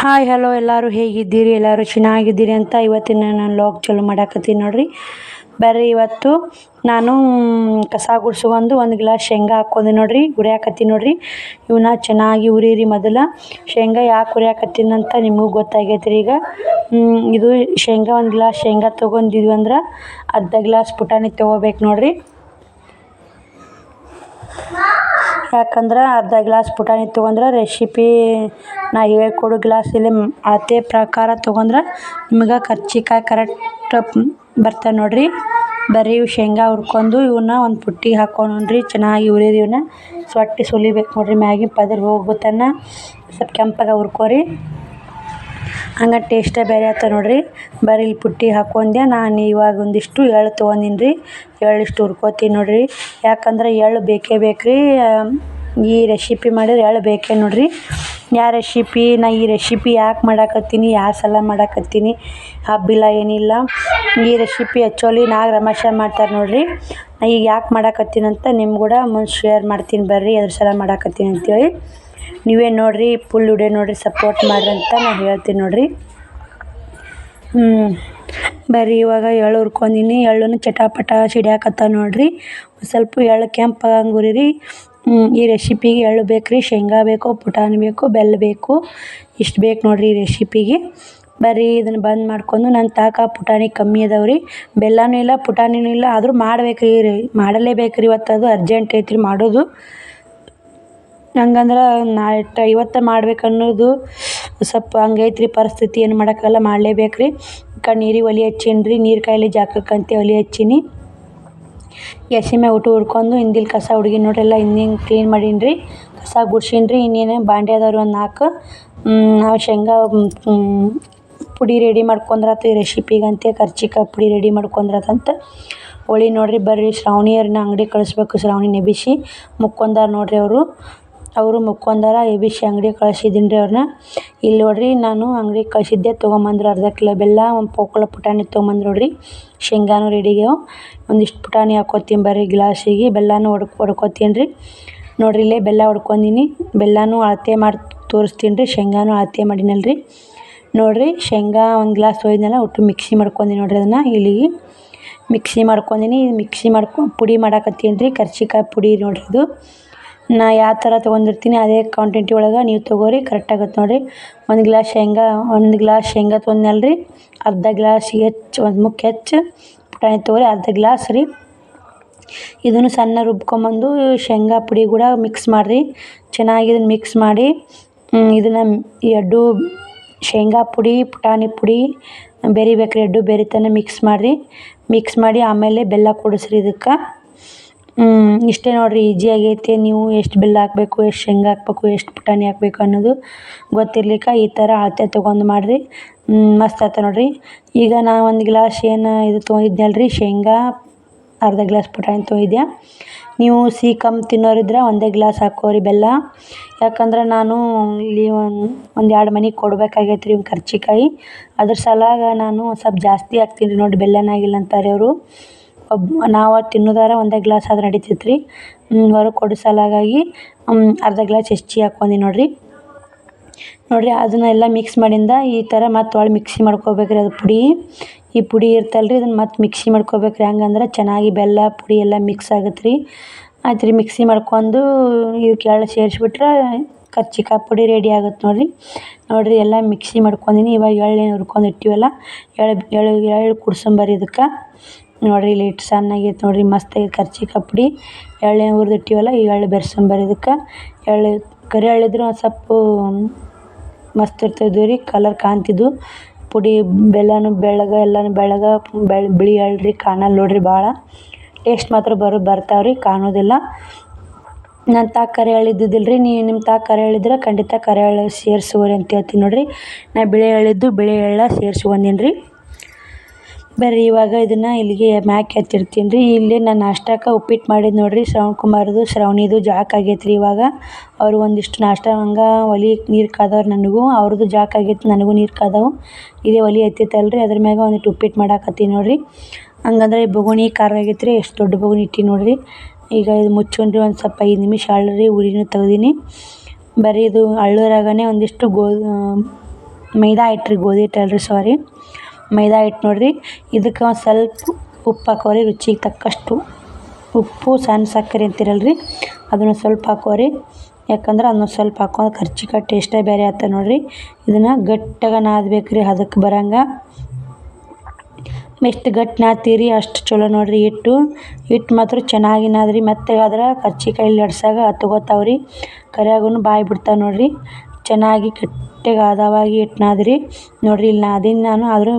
Hi hello ಎಲ್ಲರೂ ಹೇಗಿದ್ದೀರಿ? ಎಲ್ಲರೂ ಚೆನ್ನಾಗಿದ್ದೀರಿ ಅಂತ ಇವತ್ತಿನ ನಾನು ಲಾಗ್ ಚಾಲು ಮಾಡಾಕತ್ತೀನಿ ನೋಡ್ರಿ. ಬರ್ರಿ ಇವತ್ತು ನಾನು ಕಸ ಗುಡಿಸ್ಕೊಂಡು ಒಂದು ಗ್ಲಾಸ್ ಶೇಂಗಾ ಹಾಕ್ಕೊಂಡೆ ನೋಡ್ರಿ, ಹುರಿಯಾಕತ್ತೀನಿ ನೋಡ್ರಿ. ಇವನ್ನ ಚೆನ್ನಾಗಿ ಹುರಿರಿ. ಮೊದಲು ಶೇಂಗಾ ಯಾಕೆ ಹುರಿಯಾಕತ್ತೀನಿ ಅಂತ ನಿಮಗೂ ಗೊತ್ತಾಗೈತ್ರಿ. ಈಗ ಇದು ಶೇಂಗಾ ಒಂದು ಗ್ಲಾಸ್ ಶೇಂಗಾ ತೊಗೊಂಡಿದ್ವಿ ಅಂದ್ರೆ ಅರ್ಧ ಗ್ಲಾಸ್ ಪುಟಾಣಿ ತೊಗೋಬೇಕು ನೋಡ್ರಿ. ಯಾಕಂದ್ರೆ ಅರ್ಧ ಗ್ಲಾಸ್ ಪುಟಾಣಿ ತೊಗೊಂಡ್ರೆ ರೆಸಿಪಿ ನಾ ಹೇಳ್ಕೊಡೋ ಗ್ಲಾಸಲ್ಲಿ ಅಳತೆ ಪ್ರಕಾರ ತೊಗೊಂಡ್ರೆ ನಿಮ್ಗೆ ಕರ್ಚಿಕಾಯಿ ಕರೆಕ್ಟ್ ಬರ್ತಾವೆ ನೋಡ್ರಿ. ಬರೀ ಶೇಂಗಾ ಹುರ್ಕೊಂಡು ಇವನ್ನ ಒಂದು ಪುಟ್ಟಿಗೆ ಹಾಕ್ಕೊಂಡ್ರಿ, ಚೆನ್ನಾಗಿ ಹುರಿರಿ. ಇವನ್ನ ಸೊಟ್ಟಿ ಸುಲಿಬೇಕು ನೋಡ್ರಿ, ಮ್ಯಾಗಿನ ಪದರ ಹೋಗ್ಬಿಟ್ಟನ್ನ ಸ್ವಲ್ಪ ಕೆಂಪಾಗ ಹುರ್ಕೋರಿ, ಹಂಗೆ ಟೇಸ್ಟೇ ಬೇರೆ ಆಗ್ತದೆ ನೋಡ್ರಿ. ಬರೀ ಇಲ್ಲಿ ಪುಟ್ಟಿಗೆ ಹಾಕ್ಕೊಂಡೆ. ನಾನು ಇವಾಗ ಒಂದಿಷ್ಟು ಎಳ್ಳು ತೊಗೊಂಡಿನಿ ರೀ, ಎಳ್ಳಿಷ್ಟು ಹುರ್ಕೋತೀನಿ ನೋಡ್ರಿ. ಯಾಕಂದ್ರೆ ಎಳ್ಳು ಬೇಕೇ ಬೇಕ್ರಿ, ಈ ರೆಸಿಪಿ ಮಾಡಿದ್ರೆ ಎಳ್ಳು ಬೇಕೇ ನೋಡ್ರಿ. ನಾ ಈ ರೆಸಿಪಿ ಯಾಕೆ ಮಾಡಾಕತ್ತೀನಿ, ಯಾವ ಸಲ ಮಾಡಾಕತ್ತೀನಿ, ಹಬ್ಬಿಲ್ಲ ಏನಿಲ್ಲ. ಈ ರೆಸಿಪಿ ಆ್ಯಕ್ಚುಲಿ ರಮೇಶ ಮಾಡ್ತಾರೆ ನೋಡ್ರಿ. ನಾ ಈಗ ಯಾಕೆ ಮಾಡಾಕತ್ತೀನಿ ಅಂತ ನಿಮ್ಗೆ ಕೂಡ ಮುಂದೆ ಶೇರ್ ಮಾಡ್ತೀನಿ. ಬರ್ರಿ ಅದ್ರ ಸಲ ಮಾಡಾಕತ್ತೀನಿ ಅಂತೇಳಿ. ನೀವೇ ನೋಡ್ರಿ, ಫುಲ್ ವಿಡಿಯೋ ನೋಡ್ರಿ, ಸಪೋರ್ಟ್ ಮಾಡ್ರಿ ಅಂತ ನಾನು ಹೇಳ್ತೀನಿ ನೋಡ್ರಿ. ಬರ್ರಿ ಇವಾಗ ಎಳ್ಳು ಹುರ್ಕೊಂಡಿನಿ, ಎಳ್ಳನ್ನು ಚಟಾಪಟ ಸಿಡಿಯಾಕತ್ತ ನೋಡ್ರಿ. ಸ್ವಲ್ಪ ಎಳ್ಳು ಕೆಂಪಾಗಂಗೆ ಹುರಿರಿ. ಈ ರೆಸಿಪಿಗೆ ಎಳ್ಳು ಬೇಕು ರೀ, ಶೇಂಗಾ ಬೇಕು, ಪುಟಾಣಿ ಬೇಕು, ಬೆಲ್ಲ ಬೇಕು, ಇಷ್ಟು ಬೇಕು ನೋಡ್ರಿ ಈ ರೆಸಿಪಿಗೆ. ಬರ್ರಿ ಇದನ್ನು ಬಂದ್ ಮಾಡ್ಕೊಂಡು ನನ್ನ ತಾಕ ಪುಟಾಣಿ ಕಮ್ಮಿ ಅದಾವೆ ರೀ, ಬೆಲ್ಲನೂ ಇಲ್ಲ ಪುಟಾಣಿನೂ ಇಲ್ಲ, ಆದರೂ ಮಾಡಲೇಬೇಕು ರೀ. ಇವತ್ತು ಅದು ಅರ್ಜೆಂಟ್ ಐತ್ರಿ ಮಾಡೋದು. ಹಂಗಂದ್ರೆ ಇವತ್ತು ಮಾಡ್ಬೇಕು ಅನ್ನೋದು ಸ್ವಲ್ಪ ಹಂಗೈತ್ರಿ ಪರಿಸ್ಥಿತಿ, ಏನು ಮಾಡೋಕ್ಕಾಗಲ್ಲ, ಮಾಡಲೇಬೇಕು ರೀ. ನೀರಿಗೆ ಒಲೆ ಹಚ್ಚೀನಿ ರೀ, ನೀರು ಕಾಯಿಲಿ ಜಾಕಕ್ಕಂತೆ ಒಲೆ ಹಚ್ಚೀನಿ. ಗ್ಯಾಸಿನ ಮ್ಯಾಗ ಊಟ ಹುರ್ಕೊಂಡು ಹಿಂದಿಲ್ ಕಸ ಹುಡುಗಿ ನೋಡ್ರಿ, ಎಲ್ಲ ಹಿಂದಿನ ಕ್ಲೀನ್ ಮಾಡೀನಿ ರೀ, ಕಸ ಗುಡ್ಸೀನಿ ರೀ. ಇನ್ನೇನು ಬಾಂಡೆ ಅದಾವ್ರಿ ಒಂದು 4. ನಾವು ಶೇಂಗಾ ಪುಡಿ ರೆಡಿ ಮಾಡ್ಕೊಂಡ್ರಾತು ಈ ರೆಸಿಪಿಗಂತೆ, ಕರ್ಚಿಕಾಯಿ ಪುಡಿ ರೆಡಿ ಮಾಡ್ಕೊಂಡ್ರಾತಂತ ಹೊಳಿ ನೋಡ್ರಿ. ಬರ್ರಿ ಶ್ರಾವಣಿಯವ್ರನ್ನ ಅಂಗಡಿ ಕಳಿಸ್ಬೇಕು, ಶ್ರಾವಣಿ ಎಬಿಸಿ ಮುಕ್ಕೊಂಡಾರ ನೋಡ್ರಿ. ಅವರು ಮುಕ್ಕೊಂಡಾರ, ಎಬಿಸಿ ಅಂಗಡಿ ಕಳಿಸಿದ್ದೀನಿ ರೀ ಅವ್ರನ್ನ. ಇಲ್ಲಿ ನೋಡ್ರಿ ನಾನು ಅಂಗಡಿಗೆ ಕಳಿಸಿದ್ದೆ, ತೊಗೊಂಬಂದ್ರು ಅರ್ಧ ಕಿಲೋ ಬೆಲ್ಲ, ಒಂದು ಪೋಕಳ ಪುಟಾಣಿ ತೊಗೊಂಬಂದ್ರು ನೋಡ್ರಿ. ಶೇಂಗಾನು ರೆಡಿಗೆ ಒಂದಿಷ್ಟು ಪುಟಾಣಿ ಹಾಕ್ಕೋತೀನಿ. ಬರ್ರಿ ಗ್ಲಾಸಿಗೆ ಬೆಲ್ಲನೂ ಹೊಡ್ಕೊತೀನಿ ರೀ. ನೋಡ್ರಿ ಇಲ್ಲೇ ಬೆಲ್ಲ ಹೊಡ್ಕೊಂಡಿನಿ, ಬೆಲ್ಲನೂ ಅಳತೆ ಮಾಡಿ ತೋರಿಸ್ತೀನಿ ರೀ, ಶೇಂಗಾನು ಅಳತೆ ಮಾಡಿನಲ್ರಿ. ನೋಡ್ರಿ ಶೇಂಗಾ ಒಂದು ಗ್ಲಾಸ್ ಒಯ್ದೆನಲ್ಲ, ಒಟ್ಟು ಮಿಕ್ಸಿ ಮಾಡ್ಕೊಂಡಿ ನೋಡ್ರಿ. ಅದನ್ನು ಇಲ್ಲಿಗೆ ಮಿಕ್ಸಿ ಮಾಡ್ಕೊಂಡಿನಿ. ಮಿಕ್ಸಿ ಪುಡಿ ಮಾಡಾಕತ್ತೀನಿ ರೀ, ಕರ್ಚಿಕಾಯಿ ಪುಡಿ ನೋಡ್ರಿ. ಇದು ನಾ ಯಾವ ಥರ ತೊಗೊಂಡಿರ್ತೀನಿ ಅದೇ ಕ್ವಾಂಟಿಟಿ ಒಳಗೆ ನೀವು ತೊಗೋರಿ, ಕರೆಕ್ಟಾಗತ್ತೆ ನೋಡಿರಿ. ಒಂದು ಗ್ಲಾಸ್ ಶೇಂಗಾ ತೊಗೊಂಡ್ನಲ್ರಿ, ಅರ್ಧ ಗ್ಲಾಸ್ ಒಂದು ಮುಕ್ಕ ಹೆಚ್ಚು ಪುಟಾಣಿ ತೊಗೊರಿ, ಅರ್ಧ ಗ್ಲಾಸ್ ರೀ. ಇದನ್ನು ಸಣ್ಣ ರುಬ್ಕೊಂಬಂದು ಶೇಂಗಾ ಪುಡಿ ಕೂಡ ಮಿಕ್ಸ್ ಮಾಡಿರಿ. ಚೆನ್ನಾಗಿ ಇದನ್ನು ಮಿಕ್ಸ್ ಮಾಡಿ ಇದನ್ನು ಎರಡು ಶೇಂಗಾ ಪುಡಿ ಪುಟಾಣಿ ಪುಡಿ ಬೆರಿಬೇಕ್ರಿ, ಎರಡು ಬೆರಿತನ ಮಿಕ್ಸ್ ಮಾಡಿ ಆಮೇಲೆ ಬೆಲ್ಲ ಕೂಡಿಸ್ರಿ ಇದಕ್ಕೆ. ಇಷ್ಟೇ ನೋಡಿರಿ, ಈಜಿ ಆಗೈತೆ. ನೀವು ಎಷ್ಟು ಬೆಲ್ಲ ಹಾಕಬೇಕು, ಎಷ್ಟು ಶೇಂಗಾ ಹಾಕ್ಬೇಕು, ಎಷ್ಟು ಪುಟಾಣಿ ಹಾಕಬೇಕು ಅನ್ನೋದು ಗೊತ್ತಿರ್ಲಿಕ್ಕೆ ಈ ಥರ ಅಳತೆ ತೊಗೊಂಡು ಮಾಡಿರಿ, ಮಸ್ತ್ ಆಯ್ತು ನೋಡಿರಿ. ಈಗ ನಾ ಒಂದು ಗ್ಲಾಸ್ ಇದು ತೊಗೊಂಡಿದ್ನಲ್ರಿ ಶೇಂಗಾ, ಅರ್ಧ ಗ್ಲಾಸ್ ಪುಟಾಣಿ ತೊಗೊಂಡಿದ್ದೆ. ನೀವು ಸಿಹಿ ಕಮ್ಮಿ ತಿನ್ನೋರಿದ್ರೆ ಒಂದೇ ಗ್ಲಾಸ್ ಹಾಕೋರಿ ಬೆಲ್ಲ. ಯಾಕಂದ್ರೆ ನಾನು ಇಲ್ಲಿ ಒಂದು 2 ಮನೆಗೆ ಕೊಡ್ಬೇಕಾಗೈತೆ ರೀ ಇವ್ನ ಕರ್ಚಿಕಾಯಿ, ಅದ್ರ ಸಲಾಗ ನಾನು ಸ್ವಲ್ಪ ಜಾಸ್ತಿ ಹಾಕ್ತೀನಿ ರೀ. ನೋಡಿ ಬೆಲ್ಲನಾಗಿಲ್ಲ ಅಂತಾರೆ ಅವರು. ನಾವು ತಿನ್ನೋದಾರ ಒಂದೇ ಗ್ಲಾಸ್ ಆದ್ರೆ ನಡೀತೈತೆ ರೀ, ಹೊರಗೆ ಕೊಡೋ ಸಲಾಗಾಗಿ ಅರ್ಧ ಗ್ಲಾಸ್ ಹೆಚ್ಚಿಗೆ ಹಾಕ್ಕೊಂಡಿ ನೋಡಿರಿ. ಅದನ್ನೆಲ್ಲ ಮಿಕ್ಸ್ ಮಾಡಿಂದ ಈ ಥರ ಮತ್ತೆ ಒಳ್ಳೆ ಮಿಕ್ಸಿ ಮಾಡ್ಕೋಬೇಕ್ರಿ. ಅದು ಈ ಪುಡಿ ಇರ್ತಲ್ರಿ, ಇದನ್ನು ಮತ್ತೆ ಮಿಕ್ಸಿ ಮಾಡ್ಕೋಬೇಕ್ರಿ. ಹಂಗಂದ್ರೆ ಚೆನ್ನಾಗಿ ಬೆಲ್ಲ ಪುಡಿ ಎಲ್ಲ ಮಿಕ್ಸ್ ಆಗತ್ತೆ ರೀ. ಆಯ್ತು ರೀ, ಮಿಕ್ಸಿ ಮಾಡ್ಕೊಂಡು ಇದಕ್ಕೆ ಎಳ್ಳು ಸೇರಿಸ್ಬಿಟ್ರೆ ಕರ್ಚಿಕಾಯಿ ಪುಡಿ ರೆಡಿ ಆಗುತ್ತೆ ನೋಡಿರಿ. ಎಲ್ಲ ಮಿಕ್ಸಿ ಮಾಡ್ಕೊಂಡಿನಿ. ಇವಾಗ ಎಳ್ಳು ಹುರ್ಕೊಂಡು ಇಟ್ಟಿವಲ್ಲ, ಎಳ್ಳು ಕುಡ್ಸಂಬರಿ ಇದಕ್ಕೆ. ನೋಡಿರಿ ಇಲ್ಲಿ ಇಟ್ಟು ಸಣ್ಣಗೈತೆ ನೋಡಿರಿ, ಮಸ್ತಾಗೈತೆ ಕರ್ಚಿಕಾಯಿ ಪುಡಿ. ಎಳ್ಳು ಹುರಿದಿಟ್ಟಿವಲ್ಲ, ಈ ಎಳ್ಳು ಬೆರೆಸಂಬರಿ ಇದಕ್ಕೆ. ಕರಿ ಎಳ್ಳಿದ್ರೆ ಒಂದು ಸ್ವಲ್ಪ ಮಸ್ತ್ ಇರ್ತಿದ್ವು ರೀ, ಕಲರ್ ಕಾಣ್ತಿದ್ವು. ಪುಡಿ ಬೆಲ್ಲನೂ ಎಲ್ಲನೂ ಬಿಳಿ ಎಳ್ಳು ರೀ, ಕಾಣಲ್ಲ ನೋಡಿರಿ ಭಾಳ. ಟೇಸ್ಟ್ ಮಾತ್ರ ಬರ್ತಾವ್ರಿ, ಕಾಣೋದಿಲ್ಲ. ನನ್ನ ತಾಕ ಕರಿ ಎಳ್ಳು ಇದ್ದಿದ್ದಿಲ್ಲ ರೀ, ನಿಮ್ಮ ತಾಕ ಕರಿ ಎಳ್ಳಿದ್ರೆ ಖಂಡಿತ ಕರಿ ಎಳ್ಳು ಸೇರಿಸುವರಿ ಅಂತ ಹೇಳ್ತೀನಿ ನೋಡಿರಿ. ನಾ ಬಿಳಿ ಎಳ್ಳು ಸೇರಿಸ್ಕೊಂಡೀನಿ ರೀ. ಬರ್ರಿ ಇವಾಗ ಇದನ್ನು ಇಲ್ಲಿಗೆ ಮ್ಯಾಕ್ ಎತ್ತಿಡ್ತೀನಿ ರೀ. ಇಲ್ಲಿ ನಾನು ನಾಷ್ಟಕ್ಕೆ ಉಪ್ಪಿಟ್ಟು ಮಾಡಿದ್ದು ನೋಡಿರಿ, ಶ್ರಾವಣಿದು ಜಾಕ್ ಆಗೈತೆ ರೀ. ಇವಾಗ ಅವರು ಒಂದಿಷ್ಟು ನಾಷ್ಟ ಹಂಗೆ ಒಲೆ ನೀರು ಕಾದವ್ರು, ನನಗೂ ಅವ್ರದ್ದು ಜಾಕ್ ಆಗೈತೆ, ನನಗೂ ನೀರು ಕಾದವು. ಇದೇ ಒಲೆ ಎತ್ತಿತ್ತಲ್ರಿ, ಅದ್ರ ಮ್ಯಾಗ ಒಂದಿಟ್ಟು ಉಪ್ಪಿಟ್ಟು ಮಾಡಾಕತ್ತೀನಿ ನೋಡಿರಿ. ಹಂಗಂದ್ರೆ ಈ ಬೊಗುಣಿ ಖಾರ ಆಗೈತೆ ರೀ, ಎಷ್ಟು ದೊಡ್ಡ ಬೊಗುಣಿ ಇಟ್ಟು ನೋಡಿರಿ. ಈಗ ಇದು ಮುಚ್ಕೊಂಡ್ರಿ, ಒಂದು ಸ್ವಲ್ಪ 5 ನಿಮಿಷ ಅಳ್ರಿ, ಉರಿನೂ ತೆಗ್ದೀನಿ. ಬರೀ ಇದು ಅಳ್ಳೋರಾಗನೇ ಒಂದಿಷ್ಟು ಮೈದಾ ಹಿಟ್ಟು ರೀ, ಗೋಧಿ ಹಿಟ್ಟು ಅಲ್ರಿ, ಸಾರಿ, ಮೈದಾ ಹಿಟ್ಟು ನೋಡಿರಿ. ಇದಕ್ಕೆ ಒಂದು ಸ್ವಲ್ಪ ಉಪ್ಪು ಹಾಕೋರಿ, ರುಚಿಗೆ ತಕ್ಕಷ್ಟು ಉಪ್ಪು, ಸಣ್ಣ ಸಕ್ಕರೆ ಅಂತೀರಲ್ರಿ ಅದನ್ನು ಸ್ವಲ್ಪ ಹಾಕೋರಿ. ಯಾಕಂದ್ರೆ ಅದನ್ನ ಸ್ವಲ್ಪ ಹಾಕೋದು ಕರ್ಚಿಕಾಯಿ ಟೇಸ್ಟೇ ಬೇರೆ ಆಗ್ತದೆ ನೋಡಿರಿ. ಇದನ್ನು ಗಟ್ಟಿಗೆ ನಾದಬೇಕು ರೀ, ಅದಕ್ಕೆ ಬರಂಗೆ. ಎಷ್ಟು ಗಟ್ಟಿ ನಾದ್ತೀರಿ ಅಷ್ಟು ಚಲೋ ನೋಡಿರಿ. ಹಿಟ್ಟು ಮಾತ್ರ ಚೆನ್ನಾಗಿ ನಾದ್ರಿ. ಮೆತ್ತಗಾದ್ರೆ ಕರ್ಚಿಕಾಯಿ ಲಡ್ಸಾಗ ಹತ್ಕೋತಾವ್ರಿ, ಕರಿಯಾಗೂ ಬಾಯಿ ಬಿಡ್ತಾವೆ ನೋಡಿರಿ. ಚೆನ್ನಾಗಿ ಗಟ್ಟಿಗೆ ಹದವಾಗಿ ಹಿಟ್ಟು ನಾದ್ರಿ ನೋಡಿರಿ. ಇಲ್ಲಿ ನಾದಿನ ನಾನು, ಆದರೂ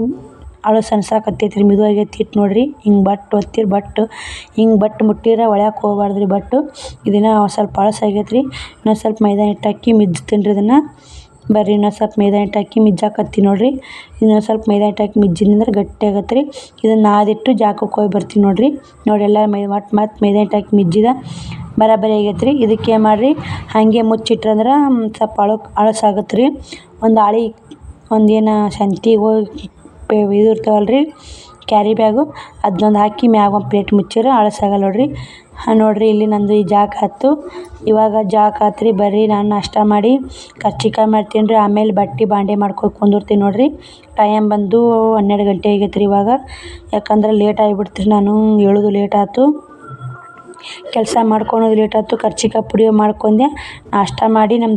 ಅಳು ಸಣ್ಸಾಕತ್ತೈತಿ ರೀ, ಮಿದು ಆಗೈತಿ ಹಿಟ್ಟು ನೋಡಿರಿ. ಹಿಂಗೆ ಬಟ್ಟು ಒತ್ತಿರಿ, ಹಿಂಗೆ ಬಟ್ಟು ಮುಟ್ಟಿದ್ರೆ ಒಳ್ಯಾಕೆ ಹೋಗ್ಬಾರ್ದು ರೀ ಬಟ್ಟು. ಇದನ್ನು ಸ್ವಲ್ಪ ಅಳಸಾಗೈತೆ ರೀ. ಇನ್ನೊಂದು ಸ್ವಲ್ಪ ಮೈದಾ ಹಿಟ್ಟು ಹಾಕಿ ಮಿಜ್ತೀನಿ ರೀ ಇದನ್ನು. ಬರ್ರಿ ಇನ್ನೊಂದು ಸ್ವಲ್ಪ ಮೈದಾ ಹಿಟ್ಟು ಹಾಕಿ ಮಿಜ್ಜಾಕತ್ತೀನಿ ನೋಡಿರಿ. ಇನ್ನೊಂದು ಸ್ವಲ್ಪ ಮೈದಾ ಹಿಟ್ಟು ಹಾಕಿ ಮಿಜ್ಜಿನಂದ್ರೆ ಗಟ್ಟಿ ಆಗತ್ತೆ ರೀ. ಇದನ್ನು ನಾದಿಟ್ಟು ಜಾಕಕ್ಕೆ ಹೋಗಿ ಬರ್ತೀನಿ ನೋಡಿರಿ. ನೋಡಿ ಎಲ್ಲ ಮತ್ತು ಮೈದಾ ಹಿಟ್ಟು ಹಾಕಿ ಮಿಜ್ಜಿದ ಬರಾಬರಿ ಆಗೈತೆ ರೀ. ಇದಕ್ಕೆ ಏನು ಮಾಡಿರಿ, ಹಾಗೆ ಮುಚ್ಚಿಟ್ರಂದ್ರೆ ಸ್ವಲ್ಪ ಅಳಸಾಗತ್ತೆ ರೀ. ಒಂದು ಆಳಿ ಒಂದೇನು ಸಂತಿಗೆ ಹೋಗಿ ಇದು ಇರ್ತಾವಲ್ರಿ ಕ್ಯಾರಿ ಬ್ಯಾಗು, ಅದನ್ನೊಂದು ಹಾಕಿ ಮ್ಯಾಗ ಒಂದು ಪ್ಲೇಟ್ ಮುಚ್ಚಿದ್ರೆ ಅಳಸಾಗಲ್ಲ ನೋಡಿರಿ. ನೋಡಿರಿ ಇಲ್ಲಿ ನಂದು ಈ ಜಾಕ್ ಆಯ್ತು. ಇವಾಗ ಜಾಕ್ ಆತ್ರಿ. ಬರ್ರಿ ನಾನು ನಾಷ್ಟ ಮಾಡಿ ಕರ್ಚಿಕಾಯಿ ಮಾಡ್ತೀನಿ ರೀ. ಆಮೇಲೆ ಬಟ್ಟೆ ಬಾಂಡೆ ಮಾಡ್ಕೊಂಡು ಕುಂದಿರ್ತೀನಿ ನೋಡಿರಿ. ಟೈಮ್ ಬಂದು 12 ಗಂಟೆ ಆಗೈತೆ ರೀ ಇವಾಗ. ಯಾಕಂದ್ರೆ ಲೇಟ್ ಆಗಿಬಿಡ್ತು ರೀ, ನಾನು ಏಳೋದು ಲೇಟ್ ಆಯ್ತು, ಕೆಲಸ ಮಾಡ್ಕೊಳೋದು ಲೇಟ್ ಆಯ್ತು. ಕರ್ಚಿಕಾಯಿ ಪುಡಿ ಮಾಡ್ಕೊಂಡೆ, ನಾಷ್ಟ ಮಾಡಿ ನಮ್ಮ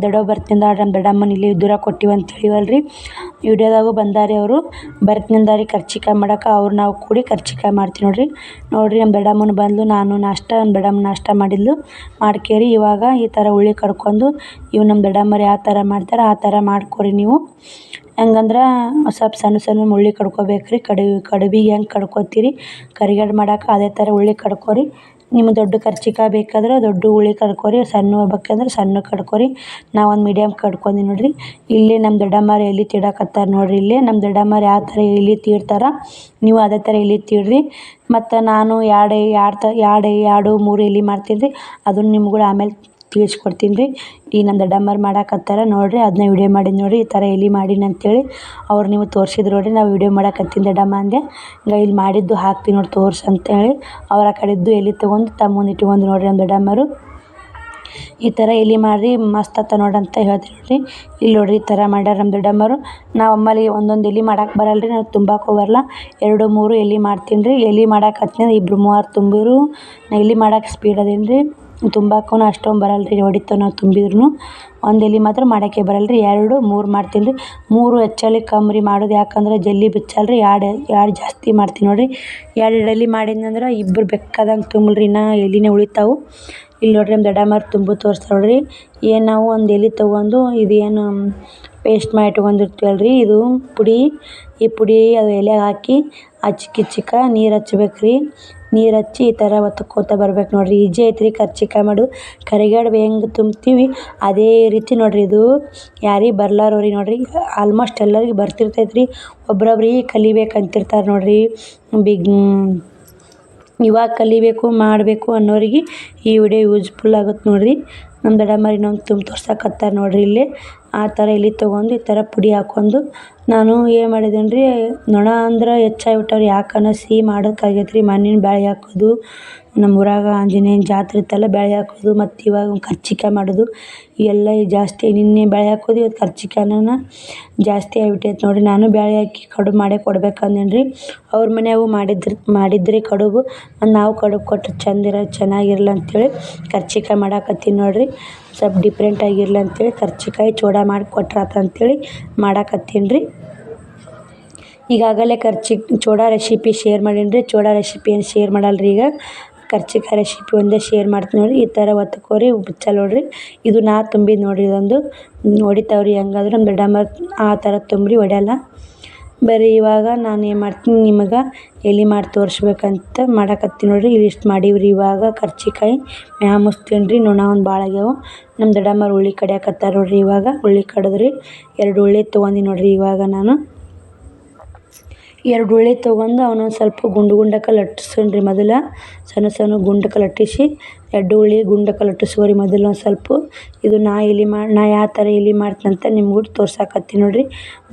ದೊಡ್ಡವ್ವ ಬರ್ತಿಂದ ನಮ್ಮ ದೊಡ್ಡಮ್ಮನ ಇಲ್ಲಿ ದೂರ ಕೊಟ್ಟಿವಿ ಅಂತ ಹೇಳಿವಲ್ರಿ, ವಿಡಿಯೋದಾಗೂ ಬಂದಾರಿ ಅವರು. ಬರ್ತಿನಿಂದಾರಿ ಕರ್ಚಿಕಾಯಿ ಮಾಡೋಕೆ, ನಾವು ಕೂಡಿ ಕರ್ಚಿಕಾಯಿ ಮಾಡ್ತೀವಿ ನೋಡಿರಿ. ನಮ್ಮ ದೊಡ್ಡಮ್ಮನ ಬಂದು ನಾನು ನಮ್ಮ ದೊಡ್ಡಮ್ಮ ನಾಷ್ಟ ಮಾಡಿದ್ಲು, ಮಾಡ್ಕೇರಿ ಇವಾಗ ಈ ಥರ ಉಳ್ಳಿ ಕಡ್ಕೊಂಡು, ಇವು ನಮ್ಮ ದೊಡ್ಡಮ್ಮರು ಯಾವ ಥರ ಮಾಡ್ತಾರೆ ಆ ಥರ ಮಾಡ್ಕೊರಿ ನೀವು. ಹೆಂಗಂದ್ರೆ ಸ್ವಲ್ಪ ಸಣ್ಣ ಸಣ್ಣ ಉಳ್ಳಿ ಕಡ್ಕೊಬೇಕು ರೀ. ಕಡುಬಿಗೆ ಹೆಂಗೆ ಕಡ್ಕೊತೀರಿ ಕರಿಗಡುಬು ಮಾಡೋಕೆ ಅದೇ ಥರ ಉಳ್ಳಿ ಕಡ್ಕೊರಿ. ನಿಮ್ಗೆ ದೊಡ್ಡ ಕರ್ಚಿಕಾಯಿ ಬೇಕಾದ್ರೆ ದೊಡ್ಡ ಉಳ್ಳಿ ಕಡ್ಕೊರಿ, ಸಣ್ಣ ಬೇಕಂದ್ರೆ ಸಣ್ಣ ಕಡ್ಕೊರಿ. ನಾವು ಒಂದು ಮೀಡಿಯಮ್ ಕಡ್ಕೊಂಡಿ ನೋಡಿರಿ. ಇಲ್ಲಿ ನಮ್ಮ ದೊಡ್ಡಮ್ಮರು ಎಲೆ ತೀಡಕತ್ತಾರೆ ನೋಡಿರಿ. ಇಲ್ಲಿ ನಮ್ಮ ದೊಡ್ಡಮ್ಮರು ಯಾವ ಥರ ಎಲೆ ತೀಡ್ತಾರೆ ನೀವು ಅದೇ ಥರ ಎಲೆ ತೀಡ್ರಿ. ಮತ್ತು ನಾನು 2-3 ಎಲೆ ಮಾಡ್ತೀನಿ ರೀ, ಅದನ್ನು ನಿಮ್ಗಳು ಆಮೇಲೆ ತಿಳಿಸ್ಕೊಡ್ತೀನಿ ರೀ. ಈ ನಮ್ಮ ದೊಡ್ಡಮ್ಮರು ಮಾಡಾಕತ್ತಾರ ನೋಡಿರಿ, ಅದನ್ನ ವಿಡಿಯೋ ಮಾಡಿದ್ದು ನೋಡಿರಿ. ಈ ಥರ ಎಲೆ ಮಾಡೀನಿ ಅಂತೇಳಿ ಅವ್ರು ನಿಮಗೆ ತೋರಿಸಿದ್ರು ನೋಡಿರಿ. ನಾವು ವಿಡಿಯೋ ಮಾಡಾಕತ್ತೀನಿ ದೊಡ್ಡಮ್ಮ ಅಂದೆ, ಈಗ ಇಲ್ಲಿ ಮಾಡಿದ್ದು ಹಾಕ್ತೀನಿ ನೋಡಿ ತೋರ್ಸು ಅಂತೇಳಿ. ಅವ್ರು ಆ ಕಡೆದ್ದು ಎಲೆ ತೊಗೊಂಡು ತಮ್ಮ ಮುಂದೆ ಇಟ್ಕೊಂಡು ನೋಡಿರಿ ನಮ್ಮ ದೊಡ್ಡಮ್ಮರು. ಈ ಥರ ಎಲೆ ಮಾಡಿರಿ ಮಸ್ತ್ ಆತ ನೋಡ್ರಿ ಅಂತ ಹೇಳ್ತೀನಿ ನೋಡಿರಿ. ಇಲ್ಲಿ ನೋಡಿರಿ ಈ ಥರ ಮಾಡ್ಯಾರ ನಮ್ಮ ದೊಡ್ಡಮ್ಮರು. ನಾವು ಅಮ್ಮಲ್ಲಿ ಒಂದೊಂದು ಎಲೆ ಮಾಡಕ್ಕೆ ಬರಲ್ಲ ರೀ, ನಾವು ತುಂಬಕ್ಕೆ ಬರಲ್ಲ. 2-3 ಎಲೆ ಮಾಡ್ತೀನಿ ರೀ. ಎಲೆ ಮಾಡಕ್ಕೆ ಹತ್ತೀನಿ 2-3 ತುಂಬಿರು. ನಾ ಎಲೆ ಮಾಡಕ್ಕೆ ಸ್ಪೀಡ್ ಅದೀನಿ ರೀ, ತುಂಬಕ್ಕೂ ಅಷ್ಟೊಂದು ಬರಲ್ಲ ರೀ, ಹೊಡಿತಾವೆ ನಾವು ತುಂಬಿದ್ರು. ಒಂದು ಎಲೆ ಮಾತ್ರ ಮಾಡೋಕ್ಕೆ ಬರಲ್ಲ ರೀ. 2-3 ಮಾಡ್ತೀನಿ ರೀ. 3 ಹೆಚ್ಚಲ್ಲಿ ಕಮ್ಮಿ ರೀ ಮಾಡೋದು, ಯಾಕಂದ್ರೆ ಜಲ್ದಿ ಬಿಚ್ಚಲ್ಲ ರೀ. 2 ಜಾಸ್ತಿ ಮಾಡ್ತೀನಿ ನೋಡಿರಿ. 2 ಎಲೆ ಮಾಡಿದ್ನಂದ್ರೆ ಇಬ್ಬರು ಬೇಕಾದಂಗೆ ತುಂಬಲ್ರಿ, ಇನ್ನೂ ಎಲೆನೇ ಉಳಿತಾವೆ. ಇಲ್ಲಿ ನೋಡಿರಿ ನಮ್ಮ ದೊಡ್ಡಮ್ಮರು ತುಂಬ ತೋರಿಸ್ತಾರೆ ನೋಡಿರಿ. ಏನು ನಾವು ಒಂದು ಎಲೆ ತೊಗೊಂಡು ಇದೇನು ಪೇಸ್ಟ್ ಮಾಡಿ ಇಟ್ಕೊಂಡಿರ್ತೀವಲ್ಲ ರೀ, ಇದು ಪುಡಿ, ಈ ಪುಡಿ ಅದು ಎಲೆಗೆ ಹಾಕಿ ಕಿಚ್ಚಿಕ ನೀರು ಹಚ್ಬೇಕು ರೀ. ನೀರು ಹಚ್ಚಿ ಈ ಥರ ಒತ್ಕೋತ ಬರ್ಬೇಕು ನೋಡಿರಿ. ಈಜಿ ಐತೆ ರೀ ಕರ್ಚಿಕಾಯಿ ಮಾಡೋದು. ಕರಿಗಡುಬು ಹೆಂಗೆ ತುಂಬ್ತೀವಿ ಅದೇ ರೀತಿ ನೋಡಿರಿ. ಇದು ಯಾರಿಗೆ ಬರ್ಲಾರೋರಿ ನೋಡಿರಿ, ಆಲ್ಮೋಸ್ಟ್ ಎಲ್ಲರಿಗೆ ಬರ್ತಿರ್ತೈತೆ ರೀ. ಒಬ್ರೊಬ್ರಿಗೆ ಕಲಿಬೇಕಂತಿರ್ತಾರೆ ನೋಡಿರಿ. ಇವಾಗ ಕಲಿಬೇಕು ಮಾಡಬೇಕು ಅನ್ನೋರಿಗೆ ಈ ವಿಡಿಯೋ ಯೂಸ್ಫುಲ್ ಆಗುತ್ತೆ ನೋಡಿರಿ. ನಮ್ಮ ದೊಡ್ಡಮ್ಮರು ಇನ್ನೊಂದು ತೋರ್ಸಕತ್ತಾರೆ ನೋಡಿರಿ. ಇಲ್ಲಿ ಆ ಥರ ಎಲೆ ತೊಗೊಂಡು ಈ ಥರ ಪುಡಿ ಹಾಕ್ಕೊಂಡು ನಾನು ಏನು ಮಾಡಿದ್ದೀನಿ ರೀ, ನೊಣ ಅಂದ್ರೆ ಹೆಚ್ಚಾಗ್ಬಿಟ್ಟವ್ರಿ. ಯಾಕಂದ್ರೆ ಸಿಹಿ ಮಾಡೋಕ್ಕಾಗೈತೆ ರೀ. ಮಣ್ಣಿನ ಬ್ಯಾಳೆ ಹಾಕೋದು, ನಮ್ಮ ಊರಾಗ ಆಂಜನೇಯನ ಜಾತ್ರೆ ಇತ್ತಲ್ಲ, ಬ್ಯಾಳೆ ಹಾಕೋದು, ಮತ್ತು ಇವಾಗ ಕರ್ಚಿಕಾಯಿ ಮಾಡೋದು ಎಲ್ಲ ಜಾಸ್ತಿ. ನಿನ್ನೆ ಬ್ಯಾಳೆ ಹಾಕೋದು, ಇವತ್ತು ಕರ್ಚಿಕಾಯಿನ ಜಾಸ್ತಿ ಆಗಿಬಿಟ್ಟೈತೆ ನೋಡಿರಿ. ನಾನು ಬ್ಯಾಳೆ ಹಾಕಿ ಕಡುಬು ಮಾಡೇ ಕೊಡ್ಬೇಕಂದೇನಿ ರೀ. ಅವ್ರ ಮನ್ಯಾಗೂ ಮಾಡಿದ್ರಿ ಕಡುಬು. ನಾವು ಕಡುಬು ಕೊಟ್ಟರೆ ಚೆನ್ನಾಗಿರಲ್ಲ ಅಂಥೇಳಿ ಕರ್ಚಿಕಾಯಿ ಮಾಡಾಕತ್ತೀನಿ ನೋಡಿರಿ. ಸ್ವಲ್ಪ ಡಿಫ್ರೆಂಟ್ ಆಗಿರಲಿ ಅಂಥೇಳಿ ಕರ್ಚಿಕಾಯಿ ಚೂಡ ಮಾಡಿ ಕೊಟ್ರಾತು ಅಂಥೇಳಿ ಮಾಡಾಕತ್ತೀನಿ ರೀ. ಈಗಾಗಲೇ ಚೂಡ ರೆಸಿಪಿ ಶೇರ್ ಮಾಡೀನಿ ರೀ. ಚೂಡ ರೆಸಿಪಿ ಏನು ಶೇರ್ ಮಾಡಲ್ಲ ರೀ. ಈಗ ಕರ್ಚಿಕಾಯಿ ರೆಸಿಪಿ ಒಂದೇ ಶೇರ್ ಮಾಡ್ತೀನಿ ನೋಡಿರಿ. ಈ ಥರ ಒತ್ಕೋರಿ, ಬಿಚ್ಚಲ್ಲ ನೋಡಿರಿ. ಇದು ನಾ ತುಂಬಿದ್ದು ನೋಡಿರಿ. ಇದೊಂದು ಹೊಡಿತಾವ್ರಿ ಹೆಂಗಾದ್ರೆ ನಮ್ಮ ದೊಡ್ಡಮ್ಮರು ಆ ಥರ ತುಂಬ್ರಿ, ಹೊಡೆಯಲ್ಲ. ಬರೀ ಇವಾಗ ನಾನು ಏನು ಮಾಡ್ತೀನಿ ನಿಮಗೆ ಎಲೆ ಮಾಡಿ ತೋರಿಸ್ಬೇಕಂತ ಮಾಡಾಕತ್ತೀನಿ ನೋಡಿರಿ. ಇಷ್ಟು ಮಾಡೀವ್ರಿ. ಇವಾಗ ಕರ್ಚಿಕಾಯಿ ಮ್ಯಾಗ ಮುಚ್ತೀನಿ ರೀ. ನೊಣ ಒಂದು ಭಾಳ ಆಗ್ಯಾವ. ನಮ್ಮ ದೊಡ್ಡಮ್ಮರು ಉಳ್ಳಿ ಕಡಿಯಾಕತ್ತಾರ ನೋಡಿರಿ. ಇವಾಗ ಉಳ್ಳಿ ಕಡಿದ್ರಿ. 2 ಉಳ್ಳಿ ತೊಗೊಂಡು ನೋಡಿರಿ. ಇವಾಗ ನಾನು 2 ಉಳ್ಳಿ ತೊಗೊಂಡು ಅವನೊಂದು ಸ್ವಲ್ಪ ಗುಂಡಕ್ಕೆ ಲಟ್ಟಿಸ್ತೀನಿ ರೀ. ಮೊದಲು ಸಣ್ಣ ಸಣ್ಣ ಗುಂಡಕ್ಕೆ ಲಟ್ಟಿಸಿ 2 ಉಳ್ಳಿ ಗುಂಡಕ್ಕೆ ಲಟ್ಟಿಸ್ಕೋರಿ ಮೊದಲು ಒಂದು ಸ್ವಲ್ಪ. ಇದು ನಾ ಯಾವ ಥರ ಎಲೆ ಮಾಡ್ತೀನಿ ಅಂತ ನಿಮ್ಗೂ ತೋರ್ಸಾಕತ್ತೀನಿ ನೋಡಿರಿ.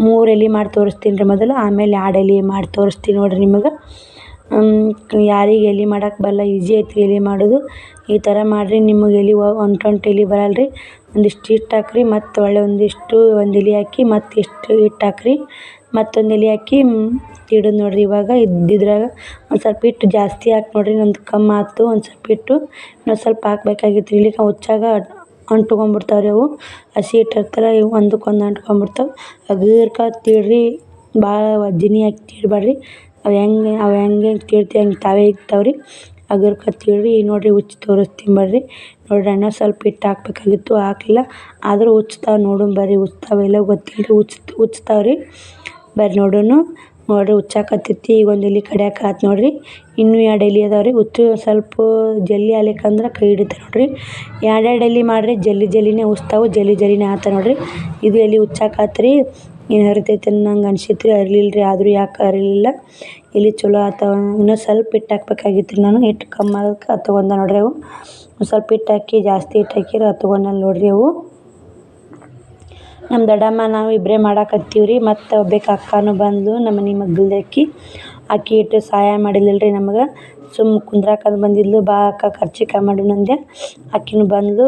3 ಎಲೆ ಮಾಡಿ ತೋರಿಸ್ತೀನಿ ರೀ ಮೊದಲು, ಆಮೇಲೆ 2 ಎಲೆ ಮಾಡಿ ತೋರಿಸ್ತೀನಿ ನೋಡಿರಿ ನಿಮಗೆ. ಯಾರಿಗೆ ಎಲೆ ಮಾಡೋಕೆ ಬರಲ್ಲ, ಈಜಿ ಐತೆ ರೀ ಎಲೆ ಮಾಡೋದು. ಈ ಥರ ಮಾಡಿರಿ. ನಿಮಗೆ ಎಲೆ ಒಂಟೊಂಟು ಎಲೆ ಬರಲ್ಲ ರೀ. ಒಂದಿಷ್ಟು ಹಿಟ್ಟು ಹಾಕ್ರಿ, ಮತ್ತು ಒಳ್ಳೆ ಒಂದು ಎಲೆ ಹಾಕಿ ಮತ್ತು ಇಷ್ಟು ಹಿಟ್ಟು ಹಾಕ್ರಿ, ಮತ್ತೊಂದು ಎಲೆ ಹಾಕಿ ಇಡೋದು ನೋಡಿರಿ. ಇವಾಗ ಇದ್ರಾಗ ಒಂದು ಸ್ವಲ್ಪ ಹಿಟ್ಟು ಜಾಸ್ತಿ ಹಾಕಿ ನೋಡಿರಿ, ನಂದು ಕಮ್ಮಿ ಆಯ್ತು. ಒಂದು ಸ್ವಲ್ಪ ಹಿಟ್ಟು ಇನ್ನೊಂದು ಸ್ವಲ್ಪ ಹಾಕ್ಬೇಕಾಗಿತ್ತು. ಇಲ್ಲಿಕ ಹುಚ್ಚಾಗ ಅಂಟ್ಕೊಂಡ್ಬಿಡ್ತಾವೆ ರೀ ಅವು. ಹಸಿ ಹಿಟ್ಟು ಇರ್ತಾರ ಇವು ಒಂದಕ್ಕೊಂದು ಅಂಟ್ಕೊಂಡ್ಬಿಡ್ತಾವೆ. ಹಗುರ್ಕ ತೀಡ್ರಿ, ಭಾಳ ವಜ್ಜಿನಿ ಹಾಕಿ ತೀಡಬೇಡ್ರಿ. ಅವು ಹೆಂಗೆ ತೀಡ್ತೀವಿ ಹಂಗೆ ತಾವೇ ಇರ್ತಾವೆ ರೀ. ಹಗುರ್ಕ ತೀಡ್ರಿ. ನೋಡಿರಿ ಹುಚ್ಚು ತೋರಿಸ್ತೀನಿ ಬರ್ರಿ. ನೋಡಿರಿ ಅಣ್ಣ ಸ್ವಲ್ಪ ಹಿಟ್ಟು ಹಾಕ್ಬೇಕಾಗಿತ್ತು, ಹಾಕಲಿಲ್ಲ. ಆದರೂ ಹುಚ್ತಾವೆ ನೋಡೋಣ ಬರ್ರಿ. ಹುಚ್ತಾವೆ ಇಲ್ಲ ಗೊತ್ತಿಲ್ಲ ರೀ, ಹುಚ್ತಾವೆ ರೀ. ಬರ್ರಿ ನೋಡೋಣ. ನೋಡಿರಿ ಹುಚ್ಚಾಕತ್ತೈತಿ. ಈಗ ಒಂದು ಎಲೆ ಕಡಿಯಾಕೆ ಆಯ್ತು ನೋಡಿರಿ. ಇನ್ನೂ 2 ಎಲೆ ಅದಾವೆ ರೀ. ಹುಚ್ಚು ಸ್ವಲ್ಪ ಜಲ್ದಿ ಆಗ್ಲಿಕ್ಕಂದ್ರೆ ಕೈ ಹಿಡಿತಾರೆ ನೋಡಿರಿ. 2 ಎಲೆ ಮಾಡಿರಿ, ಜಲ್ದಿನೇ ಹುಚ್ತಾವೆ, ಜಲ್ದಿನೇ ಆತ ನೋಡಿರಿ. ಇದು ಎಲೆ ಹುಚ್ಚಾಕತ್ರಿ. ಏನು ಹರಿತೈತೆ ನಂಗೆ ಅನ್ಸಿತ್ತು ರೀ, ಹರಿಲಿಲ್ಲ ರೀ. ಆದರೂ ಯಾಕೆ ಹರಿಲಿಲ್ಲ, ಎಲೆ ಚಲೋ ಆತಾವ. ಇನ್ನೂ ಸ್ವಲ್ಪ ಹಿಟ್ಟು ಹಾಕ್ಬೇಕಾಗಿತ್ತು ರೀ. ನಾನು ಹಿಟ್ಟು ಕಮ್ಮಿ ಆಗೋಕೆ ಹತ್ಕೊಂಡ ನೋಡಿರಿ ಅವು. ಒಂದು ಸ್ವಲ್ಪ ಹಿಟ್ಟು ಹಾಕಿ ಜಾಸ್ತಿ ಹಿಟ್ಟು ಹಾಕಿದ್ರೆ ಹತ್ಕೊಂಡಲ್ಲ ನೋಡಿರಿ ಅವು. ನಮ್ಮ ದೊಡ್ಡಮ್ಮ ನಾವು ಇಬ್ಬರೇ ಮಾಡಾಕತ್ತೀವಿ ರೀ. ಮತ್ತು ಒಬ್ಬಾಕಿ ಅಕ್ಕನೂ ಬಂದಳು, ನಮ್ಮ ಮನೆ ಮಗ್ಗಲ್ದಾಕಿ. ಆಕಿ ಇಟ್ಟು ಸಹಾಯ ಮಾಡಿದ್ಲಿಲ್ಲ ರೀ ನಮ್ಗೆ. ಕುಂದ್ರಾಕಂತ ಬಂದಿದ್ಲು. ಬಾ ಅಕ್ಕ ಕರ್ಚಿಕಾಯಿ ಮಾಡೋಣ ಅಂದೆ. ಆಕಿನೂ ಬಂದಳು.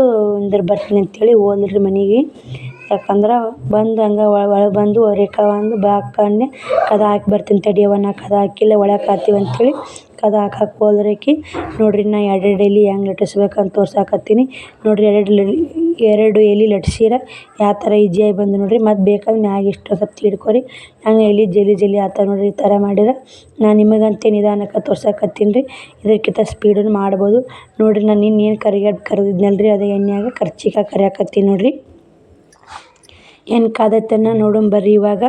ಬರ್ತೀನಿ ಅಂತೇಳಿ ಹೋದ್ಲು ರೀ ಮನೆಗೆ. ಯಾಕಂದ್ರೆ ಬಂದು ಹಂಗೆ ಒಳಗೆ ಬಂದು ರೇಖಾ ಬಂದು ಬಾ ಅಕ್ಕ ಅಂದೆ. ಕದ ಹಾಕಿ ಬರ್ತೀನಿ ತಡಿಯವ್ವ, ನಾ ಕದ ಹಾಕಿಲ್ಲ ಒಳಗೆ ಹಾಕ್ತೀವಿ ಅಂತೇಳಿ ಕದ ಹಾಕಕ್ಕೆ ಹೋದ್ಲು ಆಕಿ. ನೋಡಿರಿ ನಾ 2 ಎಲೆ ಹೆಂಗೆ ಲಟ್ಟಿಸ್ಬೇಕಂತ ತೋರ್ಸಾಕತ್ತೀನಿ ನೋಡಿರಿ. 2 ಎಲೆ ಲಟ್ಸಿರ ಯಾವ ಥರ ಈಜಿಯಾಗಿ ಬಂದು ನೋಡಿರಿ. ಮತ್ತು ಬೇಕಾದ್ರೆ ಮ್ಯಾಗ ಇಷ್ಟು ಸ್ವಲ್ಪ ಹಿಡ್ಕೊರಿ, ಹಂಗೆ ಎಲೆ ಜಲ್ದಿ ಆತ ನೋಡಿರಿ. ಈ ಥರ ಮಾಡಿದ್ರೆ ನಾನು ನಿಮಗಂತೆ ನಿಧಾನಕ್ಕೆ ತೋರ್ಸಾಕತ್ತೀನಿ ರೀ. ಇದಕ್ಕಿಂತ ಸ್ಪೀಡನ್ನು ಮಾಡ್ಬೋದು ನೋಡಿರಿ. ನಾನು ಇನ್ನೇನು ಕರಿದಿದ್ನಲ್ಲ ರೀ, ಅದೇ ಎಣ್ಣೆಯಾಗ ಕರ್ಚಿಕಾಯಿ ಕರಿಯಾಕತ್ತೀನಿ ನೋಡಿರಿ. ಎಣ್ಣೆ ಕಾದೈತನ್ನ ನೋಡೋಣ ಬರ್ರಿ. ಇವಾಗ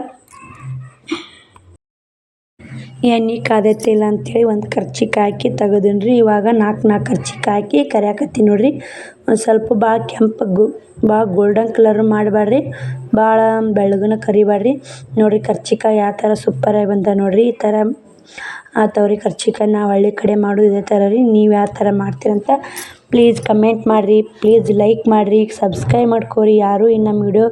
ಎಣ್ಣೆ ಕಾದೈತಿಲ್ಲ ಅಂಥೇಳಿ ಒಂದು ಕರ್ಚಿಕಾಯಿ ಹಾಕಿ ತೆಗೆದೀನಿ ರೀ. ಇವಾಗ 4 ಕರ್ಚಿಕಾಯಿ ಹಾಕಿ ಕರಿಯಾಕತ್ತೀನಿ ನೋಡಿರಿ. ಒಂದು ಸ್ವಲ್ಪ ಭಾಳ ಭಾಳ ಗೋಲ್ಡನ್ ಕಲರ್ ಮಾಡಬೇಡ್ರಿ, ಭಾಳ ಬೆಳ್ಳಗನ ಕರಿಬೇಡ್ರಿ. ನೋಡಿರಿ ಕರ್ಚಿಕಾಯಿ ಯಾವ ಥರ ಸೂಪರಾಗಿ ಬಂದ ನೋಡಿರಿ. ಈ ಥರ ಆತವ್ರಿ ಕರ್ಚಿಕಾಯಿ. ನಾವು ಹಳ್ಳಿ ಕಡೆ ಮಾಡೋದು ಇದೇ ಥರ ರೀ. ನೀವು ಯಾವ ಥರ ಮಾಡ್ತೀರಂತ ಪ್ಲೀಸ್ ಕಮೆಂಟ್ ಮಾಡಿರಿ, ಪ್ಲೀಸ್ ಲೈಕ್ ಮಾಡಿರಿ, ಸಬ್ಸ್ಕ್ರೈಬ್ ಮಾಡ್ಕೊರಿ. ಯಾರೂ ಇನ್ನು ನಮ್ಮ ವಿಡಿಯೋ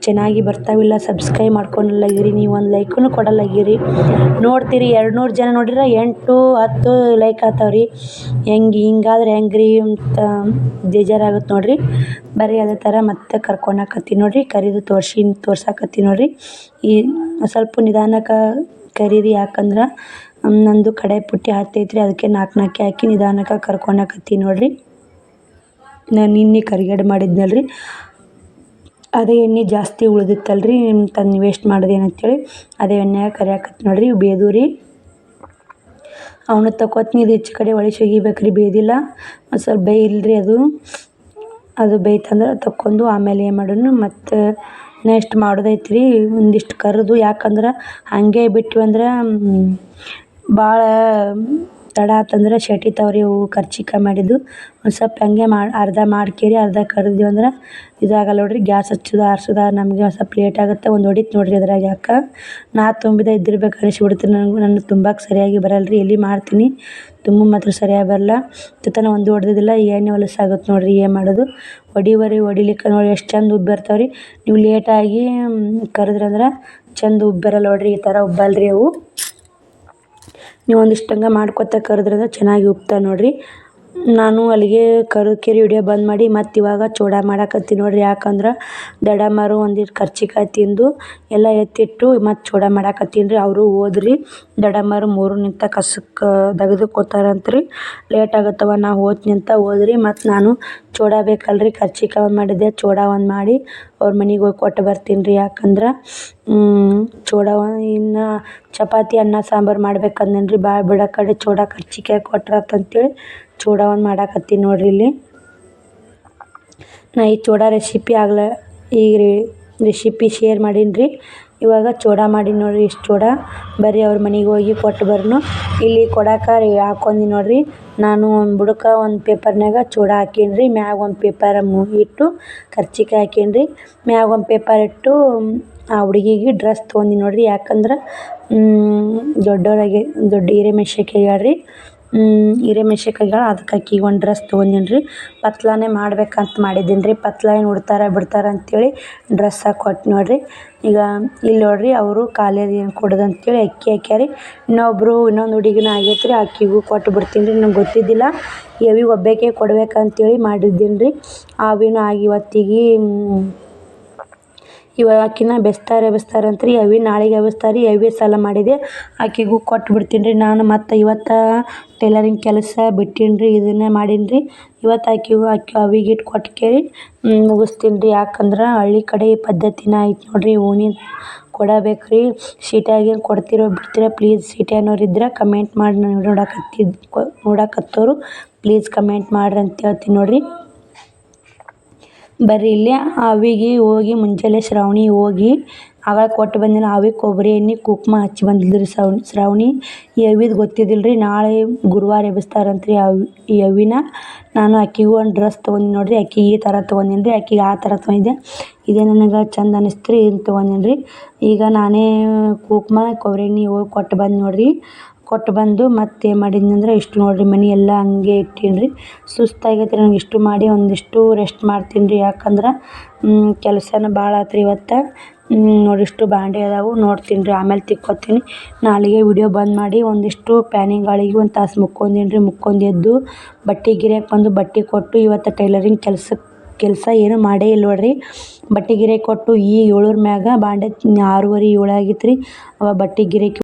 ಚೆನ್ನಾಗಿ ಬರ್ತಾವಿಲ್ಲ, ಸಬ್ಸ್ಕ್ರೈಬ್ ಮಾಡ್ಕೊಂಡಲ್ಲಾಗಿರಿ. ನೀವು ಒಂದು ಲೈಕನ್ನು ಕೊಡಲ್ಲಾಗಿರಿ. ನೋಡ್ತೀರಿ 200 ಜನ ನೋಡಿದ್ರೆ 8-10 ಲೈಕ್ ಆತಾವ್ರಿ. ಹಿಂಗಾದ್ರೆ ಹೆಂಗೆ ರೀ ಅಂತ ಬೇಜಾರಾಗುತ್ತೆ ನೋಡಿರಿ. ಬರೀ ಅದೇ ಥರ ಮತ್ತೆ ಕರ್ಕೊಳಕತ್ತೀನಿ ನೋಡಿರಿ. ಕರಿದು ತೋರ್ಸಾಕತ್ತೀನಿ ನೋಡಿರಿ. ಈ ಸ್ವಲ್ಪ ನಿಧಾನಕ್ಕೆ ಕರೀರಿ, ಯಾಕಂದ್ರೆ ನಂದು ಕಡೆ ಪುಟ್ಟಿ ಹತ್ತೈತ್ರಿ. ಅದಕ್ಕೆ 4 ಹಾಕಿ ನಿಧಾನಕ್ಕೆ ಕರ್ಕೊಳಕತ್ತೀನಿ ನೋಡಿರಿ. ನಾನು ನಿನ್ನೆ ಕರಿಗಡ್ಬು ಮಾಡಿದ್ನಲ್ಲ ರೀ, ಅದೇ ಎಣ್ಣೆ ಜಾಸ್ತಿ ಉಳಿದಿತ್ತಲ್ಲ ರೀ, ತಂದು ವೇಸ್ಟ್ ಮಾಡೋದೇನಂತೇಳಿ ಅದೇ ಎಣ್ಣೆಯಾಗ ಕರಿಯಾಕತ್ತೀನಿ ನೋಡಿರಿ. ಇವು ಬೇದು ರೀ. ಅವನು ತಗೋತೀನಿ. ಇದು ಹೆಚ್ಚು ಕಡೆ ಒಳಗೆ ಒಗಿಬೇಕು ರೀ, ಬೇದಿಲ್ಲ. ಒಂದು ಸ್ವಲ್ಪ ಬೇಯಿಲ್ರಿ ಅದು ಬೇಯ್ತಂದ್ರೆ ತಕ್ಕೊಂಡು ಆಮೇಲೆ ಏನು ಮಾಡೋಣ ಮತ್ತು ನೆಕ್ಸ್ಟ್ ಮಾಡೋದೈತೆ ರೀ. ಒಂದಿಷ್ಟು ಕರಿದು, ಯಾಕಂದ್ರೆ ಹಾಗೆ ಬಿಟ್ವಿ ಅಂದ್ರೆ ಭಾಳ ತಡ ಆತಂದ್ರೆ ಶೆಟಿತಾವ್ರಿ ಅವು ಕರ್ಚಿಕಾಯಿ ಮಾಡಿದ್ದು. ಒಂದು ಸ್ವಲ್ಪ ಹಂಗೆ ಅರ್ಧ ಮಾಡ್ಕೇರಿ ಅರ್ಧ ಕರಿದ್ವಿ ಅಂದ್ರೆ ಇದಾಗಲ್ಲ ನೋಡಿರಿ. ಗ್ಯಾಸ್ ಹಚ್ಚೋದು ಆರಿಸೋದು ನಮಗೆ ಒಂದು ಸ್ವಲ್ಪ ಲೇಟ್ ಆಗುತ್ತೆ. ಒಂದು ಹೊಡಿತು ನೋಡಿರಿ ಅದ್ರಾಗ. ಯಾಕೆ ನಾ ತುಂಬಿದ ಇದ್ದಿರ್ಬೇಕು ಅನಿಸ್ಬಿಡ್ತೀನಿ ನನಗೆ ತುಂಬಕ್ಕೆ ಸರಿಯಾಗಿ ಬರಲ್ಲ ರೀ. ಎಲ್ಲಿ ಮಾಡ್ತೀನಿ ತುಂಬ ಮಾತ್ರ ಸರಿಯಾಗಿ ಬರಲ್ಲ. ತನ ಒಂದು ಹೊಡೆದಿದ್ದಿಲ್ಲ, ಎಣ್ಣೆ ಹೊಲಸಾಗುತ್ತೆ ನೋಡಿರಿ. ಏನು ಮಾಡೋದು, ಹೊಡಿಲಿಕ್ಕೆ ನೋಡಿ ಎಷ್ಟು ಚಂದ ಉಬ್ಬಿ ಬರ್ತಾವೆ ರೀ. ನೀವು ಲೇಟಾಗಿ ಕರೆದ್ರಂದ್ರೆ ಚಂದ ಉಬ್ಬಿ ಬರಲ್ಲ ನೋಡಿರಿ. ಈ ಥರ ಉಬ್ಬಲ್ರಿ ಅವು. ನೀವು ಒಂದಿಷ್ಟು ಹಂಗೆ ಮಾಡ್ಕೊತ ಕರೆದ್ರಂದ್ರೆ ಚೆನ್ನಾಗಿ ಉಬ್ತಾವೆ ನೋಡಿರಿ. ನಾನು ಅಲ್ಲಿಗೆ ಕರಿಕೇರಿ ವಿಡಿಯೋ ಬಂದ್ ಮಾಡಿ ಮತ್ತು ಇವಾಗ ಚೂಡ ಮಾಡಾಕತ್ತೀನಿ ನೋಡಿರಿ. ಯಾಕಂದ್ರೆ ದೊಡ್ಡಮ್ಮರು ಒಂದಿಷ್ಟು ಕರ್ಚಿಕಾಯಿ ತಿಂದು ಎಲ್ಲ ಎತ್ತಿಟ್ಟು ಮತ್ತು ಚೂಡ ಮಾಡಾಕತ್ತೀನಿ ರೀ. ಅವರು ಹೋದ್ರಿ ದೊಡ್ಡಮ್ಮರು 3 ನಿಂತ ಕಸಕ್ಕೆ ತೆಗೆದುಕೋತಾರಂತ್ರಿ. ಲೇಟ್ ಆಗುತ್ತವ, ನಾ ಹೋಗ್ತೀನಿ ಅಂತ ಹೋದ್ರಿ. ಮತ್ತು ನಾನು ಚೂಡ ಬೇಕಲ್ರಿ, ಕರ್ಚಿಕಾಯಿ ಒಂದು ಮಾಡಿದ್ದೆ, ಚೂಡ ಒಂದು ಮಾಡಿ ಅವ್ರ ಮನೆಗೆ ಹೋಗಿ ಕೊಟ್ಟು ಬರ್ತೀನಿ ರೀ. ಯಾಕಂದ್ರೆ ಚೂಡ ಇನ್ನು ಚಪಾತಿ ಅನ್ನ ಸಾಂಬಾರು ಮಾಡ್ಬೇಕಂದೇನಿ ರೀ. ಭಾಳ ಬಿಡೋ ಕಡೆ ಚೂಡ ಕರ್ಚಿಕಾಯಿ ಕೊಟ್ರಾತಂತೇಳಿ ಚೂಡ ಒಂದು ಮಾಡಾಕತ್ತೀನಿ ನೋಡಿರಿ. ಇಲ್ಲಿ ನಾ ಈ ಚೂಡ ರೆಸಿಪಿ ಈಗ ರೆಸಿಪಿ ಶೇರ್ ಮಾಡೀನಿ ರೀ. ಇವಾಗ ಚೂಡ ಮಾಡೀನಿ ನೋಡಿರಿ. ಇಷ್ಟು ಚೂಡ ಬರೀ ಅವ್ರ ಮನೆಗೆ ಹೋಗಿ ಕೊಟ್ಟು ಬರ್ನು. ಇಲ್ಲಿ ಕೊಡಕ್ಕೆ ಹಾಕೊಂಡಿ ನೋಡಿರಿ. ನಾನು ಒಂದು ಬುಡಕ್ಕೆ ಒಂದು ಪೇಪರ್ನಾಗ ಚೂಡ ಹಾಕೀನಿ ರೀ. ಮ್ಯಾಗ ಒಂದು ಪೇಪರ್ ಇಟ್ಟು ಕರ್ಚಿಕಾಯಿ ಹಾಕೀನಿ ರೀ. ಮ್ಯಾಗ ಒಂದು ಪೇಪರ್ ಇಟ್ಟು ಆ ಹುಡುಗಿಗೆ ಡ್ರೆಸ್ ತೊಗೊಂಡಿನಿ ನೋಡಿರಿ. ಯಾಕಂದ್ರೆ ದೊಡ್ಡ ಹಿರೇಮೆಣ್ಸಿನ್ಕಾಯಿ ಹೇಳ್ರಿ, ಹಿರೇಮೆಣ್ಸಿನ್ಕಾಯಿಗಳು ಅದಕ್ಕೆ ಆಕಿಗೆ ಒಂದು ಡ್ರೆಸ್ ತೊಗೊಂಡೀನಿ ರೀ. ಪತ್ಲಾನೇ ಮಾಡ್ಬೇಕಂತ ಮಾಡಿದ್ದೀನಿ ರೀ. ಪತ್ಲಾ ಏನು ಉಡ್ತಾರ ಬಿಡ್ತಾರ ಅಂತೇಳಿ ಡ್ರೆಸ್ ಕೊಟ್ಟು ನೋಡಿರಿ. ಈಗ ಇಲ್ಲಿ ನೋಡಿರಿ ಅವರು ಖಾಲಿಯದು ಏನು ಕೊಡೋದು ಅಂತೇಳಿ ಅಕ್ಕಿ ಹಾಕ್ಯಾರ ರೀ. ಇನ್ನೊಂದು ಹುಡುಗಿನ ಆಗೈತೆ ರೀ, ಆಕಿಗೂ ಕೊಟ್ಟು ಬಿಡ್ತೀನಿ ರೀ. ನಂಗೆ ಗೊತ್ತಿದ್ದಿಲ್ಲ ಅವಿಗೆ ಒಬ್ಬಾಕೆ ಕೊಡ್ಬೇಕಂತೇಳಿ ಮಾಡಿದ್ದೀನಿ ರೀ. ಅವಿನೂ ಆಗಿ ಇವತ್ತಿಗೆ ಆಕಿನ ಎಬ್ಬಿಸ್ತಾರಂತ ರೀ. ಅವಿ ನಾಳೆಗೆ ಎಬ್ಬಿಸ್ತಾರೆ ರೀ. ಅವಿ ಸಾಲ ಮಾಡಿದೆ ಆಕಿಗೂ ಕೊಟ್ಟು ಬಿಡ್ತೀನಿ ರೀ. ನಾನು ಮತ್ತು ಇವತ್ತು ಟೈಲರಿಂಗ್ ಕೆಲಸ ಬಿಟ್ಟೀನಿ ರೀ, ಇದನ್ನೇ ಮಾಡೀನಿ ರೀ. ಇವತ್ತು ಅವಿಗೆ ಇಟ್ಟು ಕೊಟ್ಕೇರಿ ಮುಗಿಸ್ತೀನಿ ರೀ. ಯಾಕಂದ್ರೆ ಹಳ್ಳಿ ಕಡೆ ಈ ಪದ್ಧತಿನ ಐತೆ ನೋಡಿರಿ, ಓಣಿ ಕೊಡಬೇಕು ರೀ. ಸೀಟ್ಯಾಗೇನು ಕೊಡ್ತಿರೋ ಬಿಡ್ತೀರೋ ಪ್ಲೀಸ್ ಸೀಟ್ಯಾನವ್ರು ಇದ್ರೆ ಕಮೆಂಟ್ ಮಾಡಿ, ನೋಡಕತ್ತೋರು ಪ್ಲೀಸ್ ಕಮೆಂಟ್ ಮಾಡ್ರಿ ಅಂತ ಹೇಳ್ತೀನಿ ನೋಡಿರಿ. ಬರ್ರಿ ಇಲ್ಲೇ ಅವಿಗೆ ಹೋಗಿ ಮುಂಜಾನೆ ಶ್ರಾವಣಿ ಹೋಗಿ ಆಗ ಕೊಟ್ಟು ಬಂದಿನ ಅವಿಗೆ ಕೊಬ್ಬರಿ ಎಣ್ಣೆ ಕುಂಕುಮ ಹಚ್ಚಿ ಬಂದಿದ್ದು ರೀ. ಶ್ರಾವಣಿ ಈ ಅವಿದು ಗೊತ್ತಿದ್ದಿಲ್ಲ ರೀ. ನಾಳೆ ಗುರುವಾರ ಎಬ್ಬಿಸ್ತಾರಂತ್ರಿ ಈ ಅವಿನ. ನಾನು ಆಕಿಗೂ ಒಂದು ಡ್ರೆಸ್ ತೊಗೊಂಡಿನಿ ನೋಡಿರಿ. ಆಕಿಗೆ ಈ ಥರ ತೊಗೊಂಡೀನಿ ರೀ, ಆಕಿಗೆ ಆ ಥರ ತೊಗೊಂಡಿದ್ದೆ. ಇದೇ ನನಗೆ ಚಂದ ಅನ್ನಿಸ್ತು ರೀ, ಇದನ್ನು ತೊಗೊಂಡೀನಿ ರೀ. ಈಗ ನಾನೇ ಕುಂಕುಮ ಕೊಬ್ಬರಿ ಎಣ್ಣೆ ಹೋಗಿ ಕೊಟ್ಟು ಬಂದು ನೋಡಿರಿ. ಕೊಟ್ಟು ಬಂದು ಮತ್ತೆ ಏನು ಮಾಡಿದ್ನಿ ಅಂದ್ರೆ ಇಷ್ಟು ನೋಡಿರಿ, ಮನೆ ಎಲ್ಲ ಹಂಗೆ ಇಟ್ಟೀನಿ ರೀ. ಸುಸ್ತಾಗೈತೆ ರೀ ನನಗೆ. ಇಷ್ಟು ಮಾಡಿ ಒಂದಿಷ್ಟು ರೆಸ್ಟ್ ಮಾಡ್ತೀನಿ ರೀ. ಯಾಕಂದ್ರೆ ಕೆಲಸನ ಭಾಳ ಆಯ್ತು ರೀ ಇವತ್ತು. ನೋಡಿ ಇಷ್ಟು ಬಾಂಡೆ ಅದಾವು, ನೋಡ್ತೀನಿ ರೀ ಆಮೇಲೆ ತಿಕ್ಕೋತೀನಿ. ನಾಳೆಗೆ ವಿಡಿಯೋ ಬಂದ್ ಮಾಡಿ ಒಂದಿಷ್ಟು ಪ್ಯಾನಿಂಗಳಿಗೆ ಒಂದು ತಾಸು ಮುಕ್ಕೊಂಡೀನಿ ರೀ. ಮುಕ್ಕೊಂಡು ಎದ್ದು ಬಟ್ಟೆ ಗಿರ್ಯಾಕೆ ಬಂದು ಬಟ್ಟೆ ಕೊಟ್ಟು ಇವತ್ತು ಟೈಲರಿಂಗ್ ಕೆಲಸ ಏನೂ ಮಾಡೇ ಇಲ್ಲ ನೋಡಿರಿ. ಬಟ್ಟೆ ಗಿರ್ಯಾಕೆ ಕೊಟ್ಟು ಈಗ 7 ಮ್ಯಾಗ ಬಾಂಡೆ 6:30 7 ಆಗಿತ್ತು ರೀ. ಅವಾಗ ಬಟ್ಟೆ ಗಿರ್ಯಾಕೆ